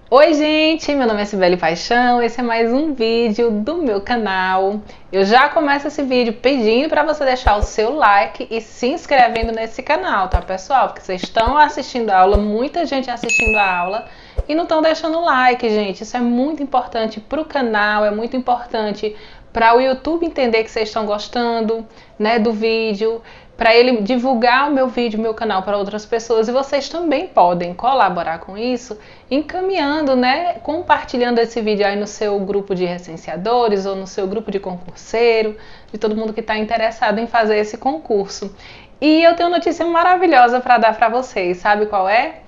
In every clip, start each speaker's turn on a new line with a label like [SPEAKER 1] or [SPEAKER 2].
[SPEAKER 1] Oi gente, meu nome é Cibele Paixão, esse é mais um vídeo do meu canal. Eu já começo esse vídeo pedindo para você deixar o seu like e se inscrevendo nesse canal, tá pessoal? Porque vocês estão assistindo a aula, muita gente assistindo a aula e não estão deixando like, gente. Isso é muito importante para o canal, é muito importante para o YouTube entender que vocês estão gostando, né, do vídeo, para ele divulgar o meu vídeo, meu canal para outras pessoas, e vocês também podem colaborar com isso, encaminhando, né, compartilhando esse vídeo aí no seu grupo de recenseadores ou no seu grupo de concurseiro, de todo mundo que está interessado em fazer esse concurso. E eu tenho uma notícia maravilhosa para dar para vocês, sabe qual é?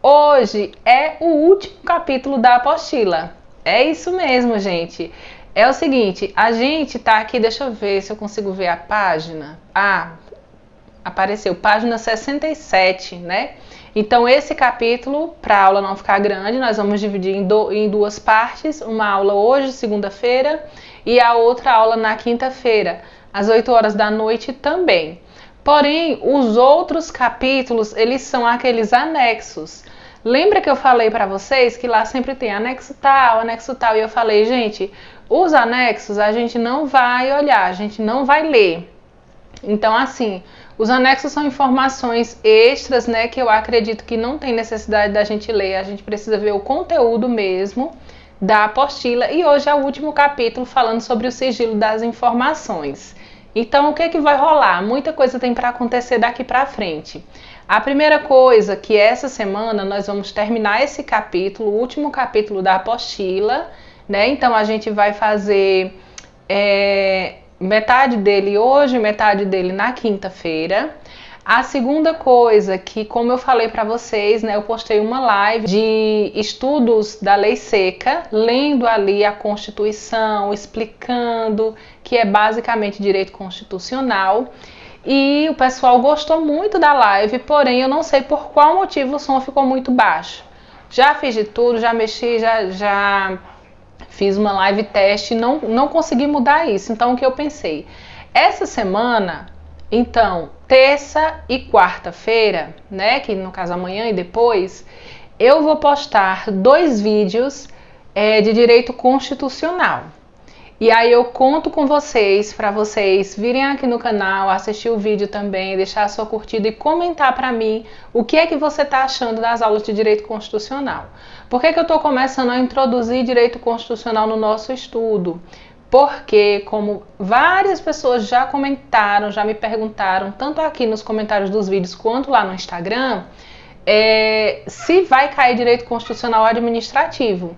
[SPEAKER 1] Hoje é o último capítulo da apostila. É isso mesmo, gente. É o seguinte, a gente tá aqui, deixa eu ver se eu consigo ver a página. Apareceu, página 67, né? Então, esse capítulo, para a aula não ficar grande, nós vamos dividir em duas partes. Uma aula hoje, segunda-feira, e a outra aula na quinta-feira, às 8 horas da noite também. Porém, os outros capítulos, eles são aqueles anexos. Lembra que eu falei para vocês que lá sempre tem anexo tal, e eu falei, gente, os anexos a gente não vai olhar, a gente não vai ler. Então, assim, os anexos são informações extras, né, que eu acredito que não tem necessidade da gente ler, a gente precisa ver o conteúdo mesmo da apostila. E hoje é o último capítulo falando sobre o sigilo das informações. Então, o que que vai rolar? Muita coisa tem para acontecer daqui para frente. A primeira coisa que essa semana nós vamos terminar esse capítulo, o último capítulo da apostila, né? Então, a gente vai fazer metade dele hoje, metade dele na quinta-feira. A segunda coisa que, como eu falei para vocês, né, eu postei uma live de estudos da Lei Seca, lendo ali a Constituição, explicando que é basicamente direito constitucional. E o pessoal gostou muito da live, porém eu não sei por qual motivo o som ficou muito baixo. Já fiz de tudo, já mexi, já fiz uma live teste, não consegui mudar isso. Então, o que eu pensei? Essa semana, então, terça e quarta-feira, né, que no caso amanhã e depois, eu vou postar 2 vídeos de direito constitucional. E aí eu conto com vocês, para vocês virem aqui no canal, assistir o vídeo também, deixar a sua curtida e comentar para mim o que é que você está achando das aulas de direito constitucional. Por que que eu estou começando a introduzir direito constitucional no nosso estudo? Porque, como várias pessoas já comentaram, já me perguntaram, tanto aqui nos comentários dos vídeos quanto lá no Instagram, se vai cair direito constitucional administrativo.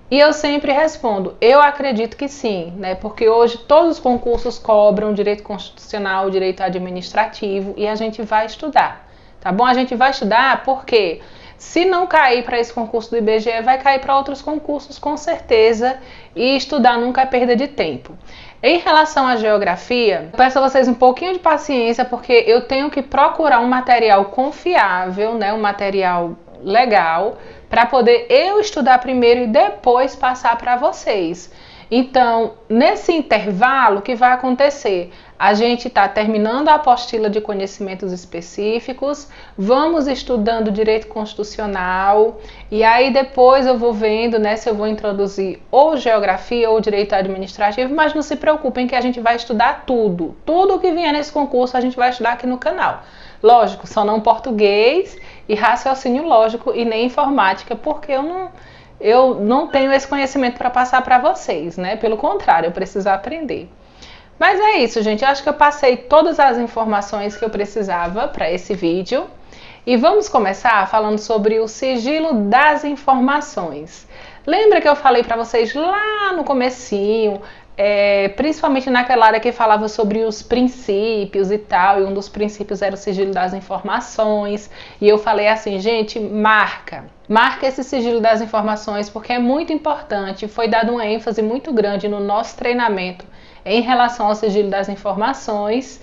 [SPEAKER 1] E eu sempre respondo, eu acredito que sim, né? Porque hoje todos os concursos cobram direito constitucional, direito administrativo, e a gente vai estudar, tá bom? A gente vai estudar porque se não cair para esse concurso do IBGE, vai cair para outros concursos com certeza, e estudar nunca é perda de tempo. Em relação à geografia, eu peço a vocês um pouquinho de paciência, porque eu tenho que procurar um material confiável, né? Um material legal, para poder eu estudar primeiro e depois passar para vocês. Então, nesse intervalo, o que vai acontecer? A gente está terminando a apostila de conhecimentos específicos, vamos estudando direito constitucional, e aí depois eu vou vendo, né, se eu vou introduzir ou geografia ou direito administrativo, mas não se preocupem que a gente vai estudar tudo. Tudo que vier nesse concurso a gente vai estudar aqui no canal. Lógico, só não português e raciocínio lógico e nem informática, porque eu não tenho esse conhecimento para passar para vocês, né? Pelo contrário, eu preciso aprender. Mas é isso, gente. Eu acho que eu passei todas as informações que eu precisava para esse vídeo. E vamos começar falando sobre o sigilo das informações. Lembra que eu falei para vocês lá no comecinho, principalmente naquela área que falava sobre os princípios e tal, e um dos princípios era o sigilo das informações, e eu falei assim, gente, marca esse sigilo das informações, porque é muito importante, foi dado uma ênfase muito grande no nosso treinamento em relação ao sigilo das informações.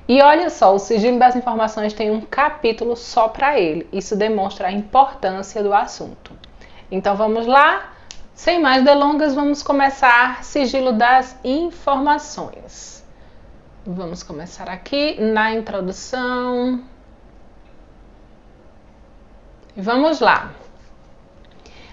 [SPEAKER 1] E olha só, o sigilo das informações tem um capítulo só para ele, isso demonstra a importância do assunto. Então vamos lá? Sem mais delongas, vamos começar sigilo das informações. Vamos começar aqui na introdução. Vamos lá.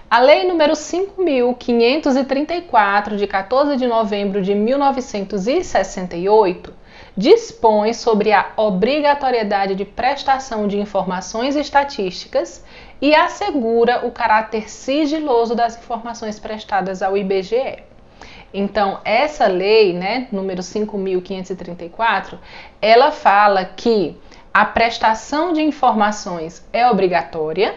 [SPEAKER 1] A Lei número 5.534, de 14 de novembro de 1968, dispõe sobre a obrigatoriedade de prestação de informações estatísticas e assegura o caráter sigiloso das informações prestadas ao IBGE. Então, essa lei, né, número 5.534, ela fala que a prestação de informações é obrigatória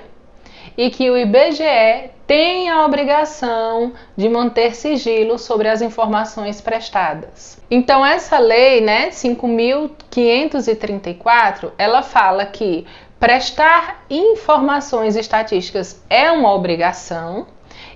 [SPEAKER 1] e que o IBGE tem a obrigação de manter sigilo sobre as informações prestadas. Então, essa lei, né, 5.534, ela fala que prestar informações estatísticas é uma obrigação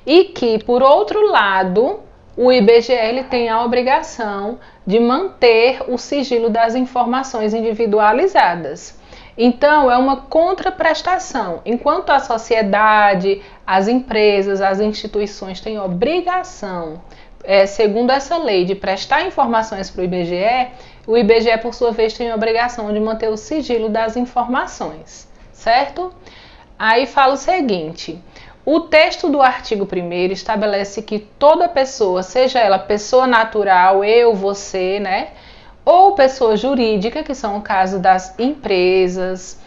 [SPEAKER 1] e que, por outro lado, o IBGE ele tem a obrigação de manter o sigilo das informações individualizadas. Então, é uma contraprestação. Enquanto a sociedade, as empresas, as instituições têm obrigação, segundo essa lei, de prestar informações para o IBGE, por sua vez, tem a obrigação de manter o sigilo das informações, certo? Aí fala o seguinte: o texto do artigo 1º estabelece que toda pessoa, seja ela pessoa natural, eu, você, né, ou pessoa jurídica, que são o caso das empresas,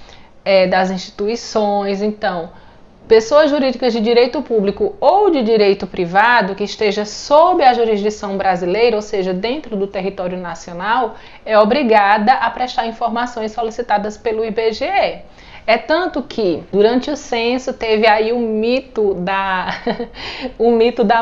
[SPEAKER 1] das instituições, então, pessoas jurídicas de direito público ou de direito privado que esteja sob a jurisdição brasileira, ou seja, dentro do território nacional, é obrigada a prestar informações solicitadas pelo IBGE. É tanto que, durante o censo, teve aí o mito da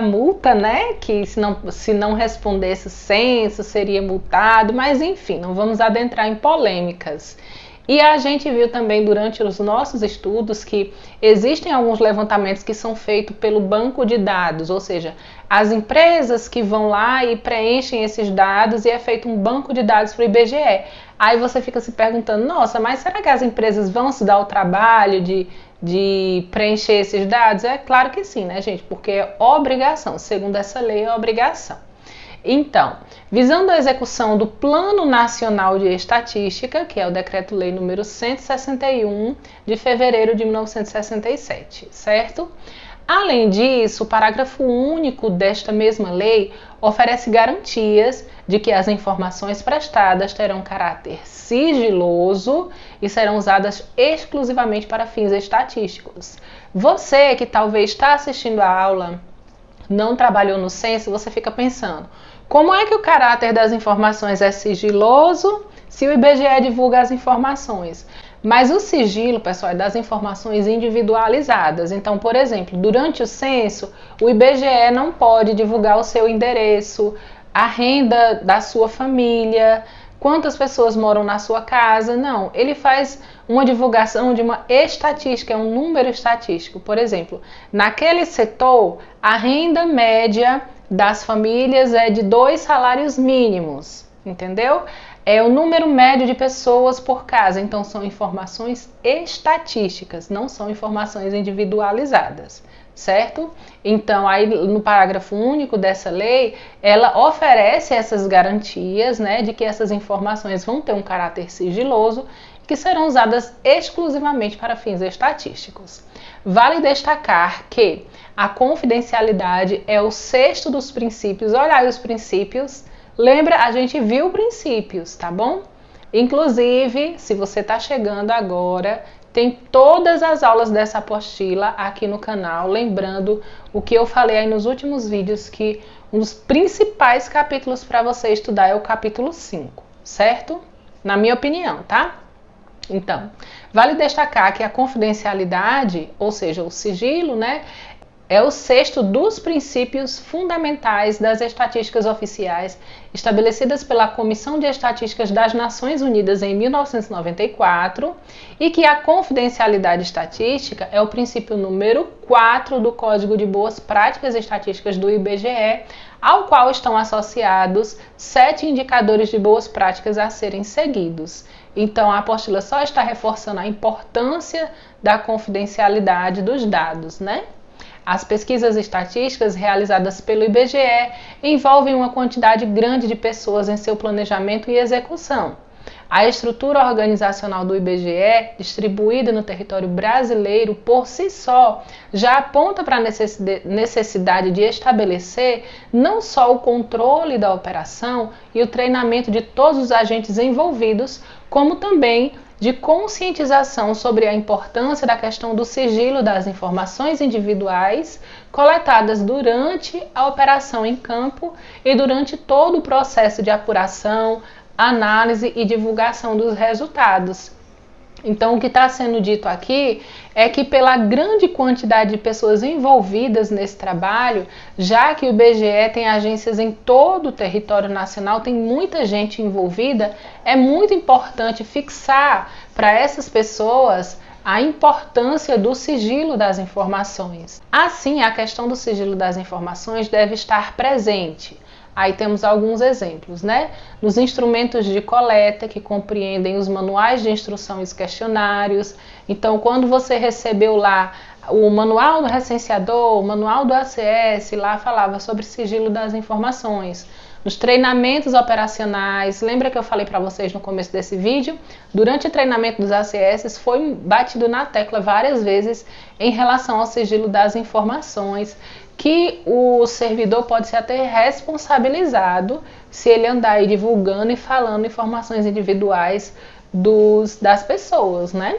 [SPEAKER 1] multa, né? Que se não respondesse o censo, seria multado, mas enfim, não vamos adentrar em polêmicas. E a gente viu também durante os nossos estudos que existem alguns levantamentos que são feitos pelo banco de dados, ou seja, as empresas que vão lá e preenchem esses dados e é feito um banco de dados para o IBGE. Aí você fica se perguntando, nossa, mas será que as empresas vão se dar o trabalho de preencher esses dados? É claro que sim, né, gente? Porque é obrigação, segundo essa lei é obrigação. Então, visando a execução do Plano Nacional de Estatística, que é o Decreto-Lei número 161 de fevereiro de 1967, certo? Além disso, o parágrafo único desta mesma lei oferece garantias de que as informações prestadas terão caráter sigiloso e serão usadas exclusivamente para fins estatísticos. Você que talvez está assistindo a aula, não trabalhou no censo, você fica pensando, como é que o caráter das informações é sigiloso se o IBGE divulga as informações? Mas o sigilo, pessoal, é das informações individualizadas. Então, por exemplo, durante o censo, o IBGE não pode divulgar o seu endereço, a renda da sua família, quantas pessoas moram na sua casa. Não, ele faz uma divulgação de uma estatística, é um número estatístico. Por exemplo, naquele setor, a renda média das famílias é de 2 salários mínimos, entendeu? É o número médio de pessoas por casa, então são informações estatísticas, não são informações individualizadas, certo? Então, aí no parágrafo único dessa lei, ela oferece essas garantias, né, de que essas informações vão ter um caráter sigiloso, que serão usadas exclusivamente para fins estatísticos. Vale destacar que a confidencialidade é o 6º dos princípios. Olha aí os princípios. Lembra, a gente viu princípios, tá bom? Inclusive, se você está chegando agora, tem todas as aulas dessa apostila aqui no canal. Lembrando o que eu falei aí nos últimos vídeos, que um dos principais capítulos para você estudar é o capítulo 5, certo? Na minha opinião, tá? Então, vale destacar que a confidencialidade, ou seja, o sigilo, né, é o 6º dos princípios fundamentais das estatísticas oficiais estabelecidas pela Comissão de Estatísticas das Nações Unidas em 1994 e que a confidencialidade estatística é o princípio número 4 do Código de Boas Práticas Estatísticas do IBGE, ao qual estão associados 7 indicadores de boas práticas a serem seguidos. Então, a apostila só está reforçando a importância da confidencialidade dos dados, né? As pesquisas estatísticas realizadas pelo IBGE envolvem uma quantidade grande de pessoas em seu planejamento e execução. A estrutura organizacional do IBGE, distribuída no território brasileiro, por si só, já aponta para a necessidade de estabelecer não só o controle da operação e o treinamento de todos os agentes envolvidos, como também de conscientização sobre a importância da questão do sigilo das informações individuais coletadas durante a operação em campo e durante todo o processo de apuração, análise e divulgação dos resultados. Então, o que está sendo dito aqui é que pela grande quantidade de pessoas envolvidas nesse trabalho, já que o IBGE tem agências em todo o território nacional, tem muita gente envolvida, é muito importante fixar para essas pessoas a importância do sigilo das informações. Assim, a questão do sigilo das informações deve estar presente. Aí temos alguns exemplos, né? Nos instrumentos de coleta, que compreendem os manuais de instrução e os questionários. Então, quando você recebeu lá o manual do recenseador, o manual do ACS, lá falava sobre sigilo das informações. Nos treinamentos operacionais, lembra que eu falei para vocês no começo desse vídeo? Durante o treinamento dos ACS foi batido na tecla várias vezes em relação ao sigilo das informações, que o servidor pode ser até responsabilizado se ele andar aí divulgando e falando informações individuais das pessoas, né?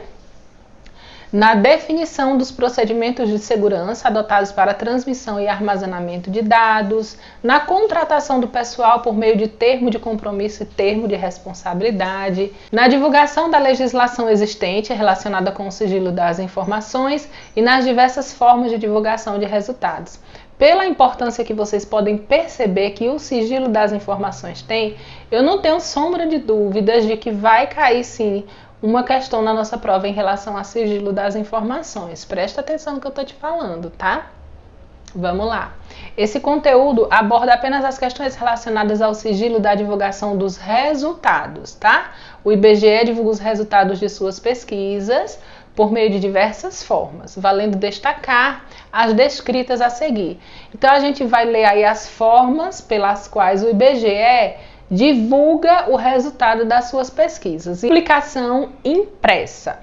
[SPEAKER 1] Na definição dos procedimentos de segurança adotados para transmissão e armazenamento de dados, na contratação do pessoal por meio de termo de compromisso e termo de responsabilidade, na divulgação da legislação existente relacionada com o sigilo das informações e nas diversas formas de divulgação de resultados. Pela importância que vocês podem perceber que o sigilo das informações tem, eu não tenho sombra de dúvidas de que vai cair sim uma questão na nossa prova em relação a sigilo das informações. Presta atenção no que eu estou te falando, tá? Vamos lá. Esse conteúdo aborda apenas as questões relacionadas ao sigilo da divulgação dos resultados, tá? O IBGE divulga os resultados de suas pesquisas por meio de diversas formas, valendo destacar as descritas a seguir. Então, a gente vai ler aí as formas pelas quais o IBGE divulga o resultado das suas pesquisas. Publicação impressa.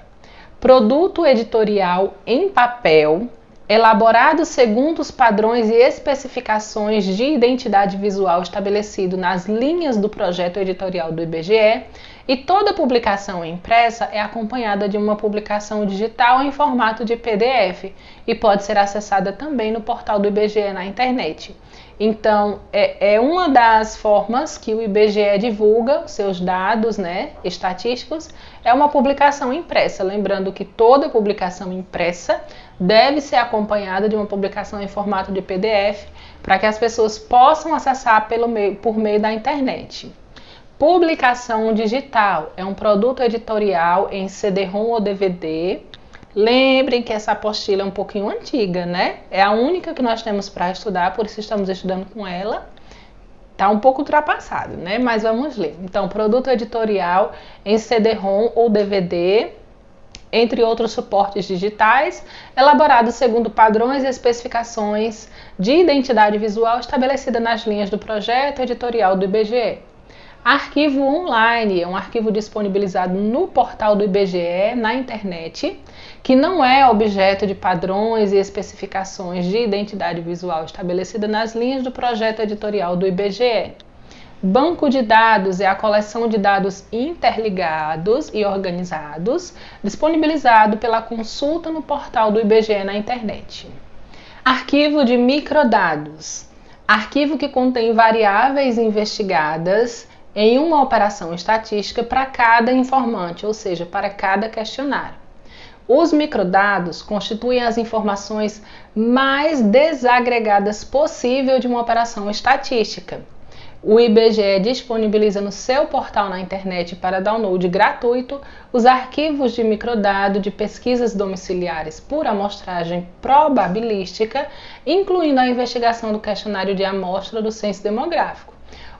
[SPEAKER 1] Produto editorial em papel, elaborado segundo os padrões e especificações de identidade visual estabelecido nas linhas do projeto editorial do IBGE, e toda publicação impressa é acompanhada de uma publicação digital em formato de PDF e pode ser acessada também no portal do IBGE na internet. Então, é uma das formas que o IBGE divulga os seus dados, né, estatísticos, é uma publicação impressa. Lembrando que toda publicação impressa deve ser acompanhada de uma publicação em formato de PDF para que as pessoas possam acessar por meio da internet. Publicação digital é um produto editorial em CD-ROM ou DVD. Lembrem que essa apostila é um pouquinho antiga, né? É a única que nós temos para estudar, por isso estamos estudando com ela. Está um pouco ultrapassado, né? Mas vamos ler. Então, produto editorial em CD-ROM ou DVD, entre outros suportes digitais, elaborado segundo padrões e especificações de identidade visual estabelecida nas linhas do projeto editorial do IBGE. Arquivo online é um arquivo disponibilizado no portal do IBGE, na internet, que não é objeto de padrões e especificações de identidade visual estabelecida nas linhas do projeto editorial do IBGE. Banco de dados é a coleção de dados interligados e organizados, disponibilizado pela consulta no portal do IBGE na internet. Arquivo de microdados. Arquivo que contém variáveis investigadas em uma operação estatística para cada informante, ou seja, para cada questionário. Os microdados constituem as informações mais desagregadas possível de uma operação estatística. O IBGE disponibiliza no seu portal na internet para download gratuito os arquivos de microdado de pesquisas domiciliares por amostragem probabilística, incluindo a investigação do questionário de amostra do censo demográfico.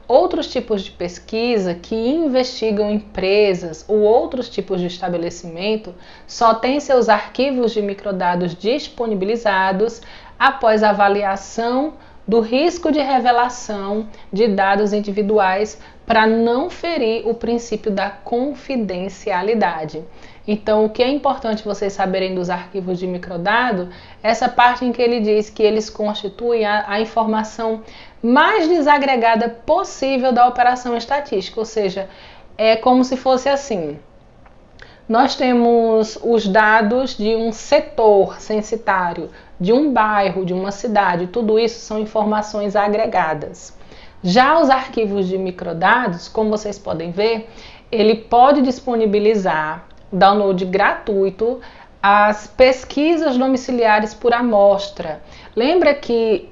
[SPEAKER 1] Outros tipos de pesquisa que investigam empresas ou outros tipos de estabelecimento só têm seus arquivos de microdados disponibilizados após avaliação do risco de revelação de dados individuais para não ferir o princípio da confidencialidade. Então, o que é importante vocês saberem dos arquivos de microdado, essa parte em que ele diz que eles constituem a informação mais desagregada possível da operação estatística, ou seja, é como se fosse assim. Nós temos os dados de um setor censitário, de um bairro, de uma cidade, tudo isso são informações agregadas. Já os arquivos de microdados, como vocês podem ver, ele pode disponibilizar download gratuito as pesquisas domiciliares por amostra. Lembra que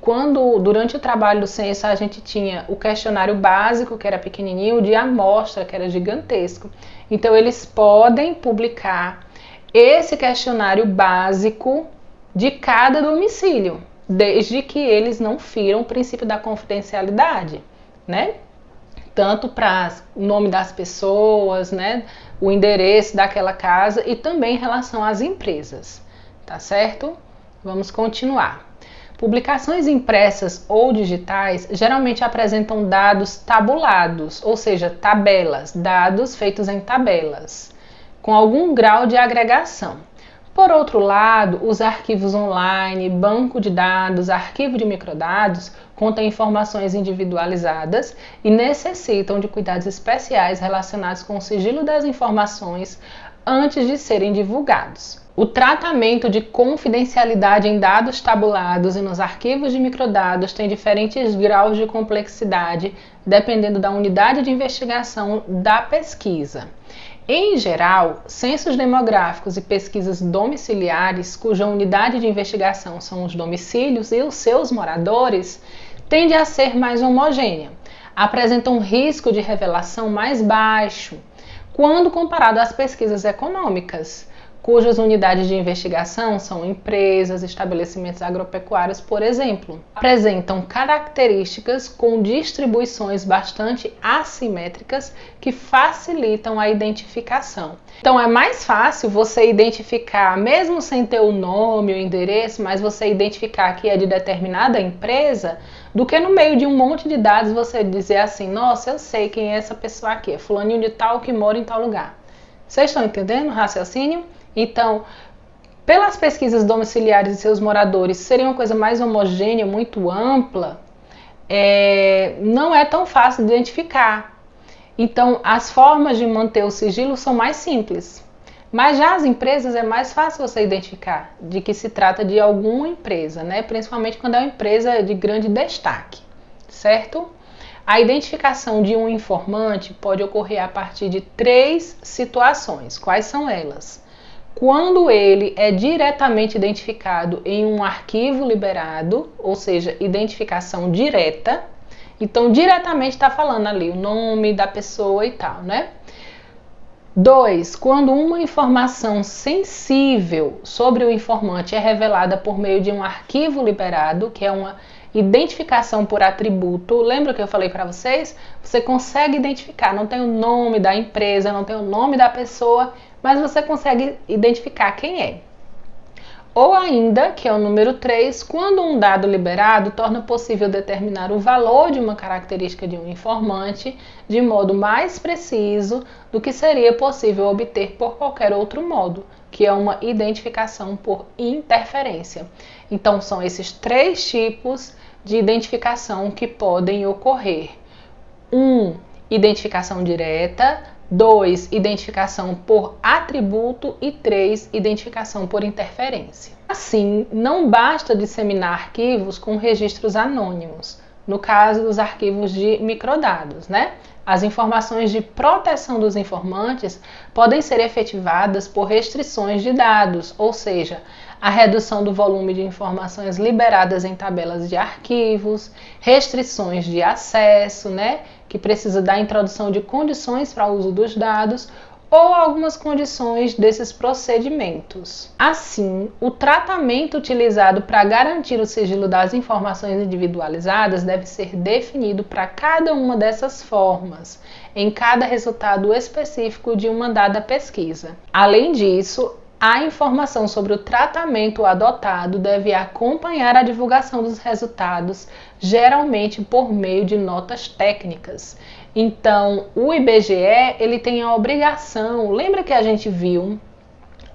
[SPEAKER 1] durante o trabalho do censo a gente tinha o questionário básico, que era pequenininho, o de amostra, que era gigantesco. Então eles podem publicar esse questionário básico de cada domicílio, desde que eles não firam o princípio da confidencialidade, né? Tanto para o nome das pessoas, né, o endereço daquela casa e também em relação às empresas, tá certo? Vamos continuar. Publicações impressas ou digitais geralmente apresentam dados tabulados, ou seja, tabelas, dados feitos em tabelas, com algum grau de agregação. Por outro lado, os arquivos online, banco de dados, arquivo de microdados contêm informações individualizadas e necessitam de cuidados especiais relacionados com o sigilo das informações antes de serem divulgados. O tratamento de confidencialidade em dados tabulados e nos arquivos de microdados tem diferentes graus de complexidade, dependendo da unidade de investigação da pesquisa. Em geral, censos demográficos e pesquisas domiciliares, cuja unidade de investigação são os domicílios e os seus moradores, tende a ser mais homogênea, apresentam um risco de revelação mais baixo, quando comparado às pesquisas econômicas, cujas unidades de investigação são empresas, estabelecimentos agropecuários, por exemplo. Apresentam características com distribuições bastante assimétricas que facilitam a identificação. Então é mais fácil você identificar, mesmo sem ter o nome, o endereço, mas você identificar que é de determinada empresa, do que no meio de um monte de dados você dizer assim, nossa, eu sei quem é essa pessoa aqui, é fulaninho de tal que mora em tal lugar. Vocês estão entendendo o raciocínio? Então, pelas pesquisas domiciliares de seus moradores serem uma coisa mais homogênea, muito ampla, não é tão fácil de identificar. Então, as formas de manter o sigilo são mais simples. Mas já as empresas é mais fácil você identificar de que se trata de alguma empresa, né? Principalmente quando é uma empresa de grande destaque, certo? A identificação de um informante pode ocorrer a partir de 3 situações. Quais são elas? Quando ele é diretamente identificado em um arquivo liberado, ou seja, identificação direta, então diretamente está falando ali o nome da pessoa e tal, né? 2. Quando uma informação sensível sobre o informante é revelada por meio de um arquivo liberado, que é uma identificação por atributo. Lembra que eu falei para vocês? Você consegue identificar, não tem o nome da empresa, não tem o nome da pessoa, mas você consegue identificar quem é. Ou ainda, que é o número 3, quando um dado liberado torna possível determinar o valor de uma característica de um informante de modo mais preciso do que seria possível obter por qualquer outro modo, que é uma identificação por interferência. Então, são esses 3 tipos de identificação que podem ocorrer. 1. Identificação direta. 2. Identificação por atributo. E 3. Identificação por interferência. Assim, não basta disseminar arquivos com registros anônimos, no caso dos arquivos de microdados, né? As informações de proteção dos informantes podem ser efetivadas por restrições de dados, ou seja, a redução do volume de informações liberadas em tabelas de arquivos, restrições de acesso, né, que precisa da introdução de condições para o uso dos dados, ou algumas condições desses procedimentos. Assim, o tratamento utilizado para garantir o sigilo das informações individualizadas deve ser definido para cada uma dessas formas, em cada resultado específico de uma dada pesquisa. Além disso, A informação sobre o tratamento adotado deve acompanhar a divulgação dos resultados, geralmente por meio de notas técnicas. Então, o IBGE, ele tem a obrigação, lembra que a gente viu,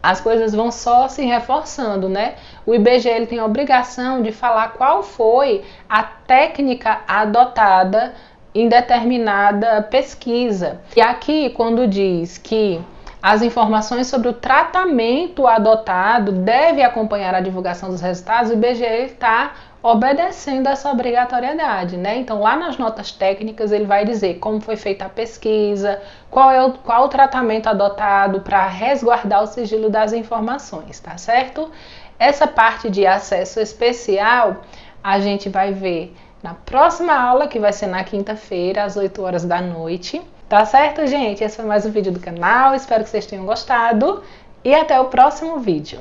[SPEAKER 1] as coisas vão só se reforçando, né? O IBGE, ele tem a obrigação de falar qual foi a técnica adotada em determinada pesquisa. E aqui, quando diz que as informações sobre o tratamento adotado devem acompanhar a divulgação dos resultados, o IBGE está obedecendo essa obrigatoriedade, né? Então, lá nas notas técnicas, ele vai dizer como foi feita a pesquisa, qual o tratamento adotado para resguardar o sigilo das informações, tá certo? Essa parte de acesso especial, a gente vai ver na próxima aula, que vai ser na quinta-feira, às 8 horas da noite. Tá certo, gente? Esse foi mais um vídeo do canal. Espero que vocês tenham gostado. E até o próximo vídeo.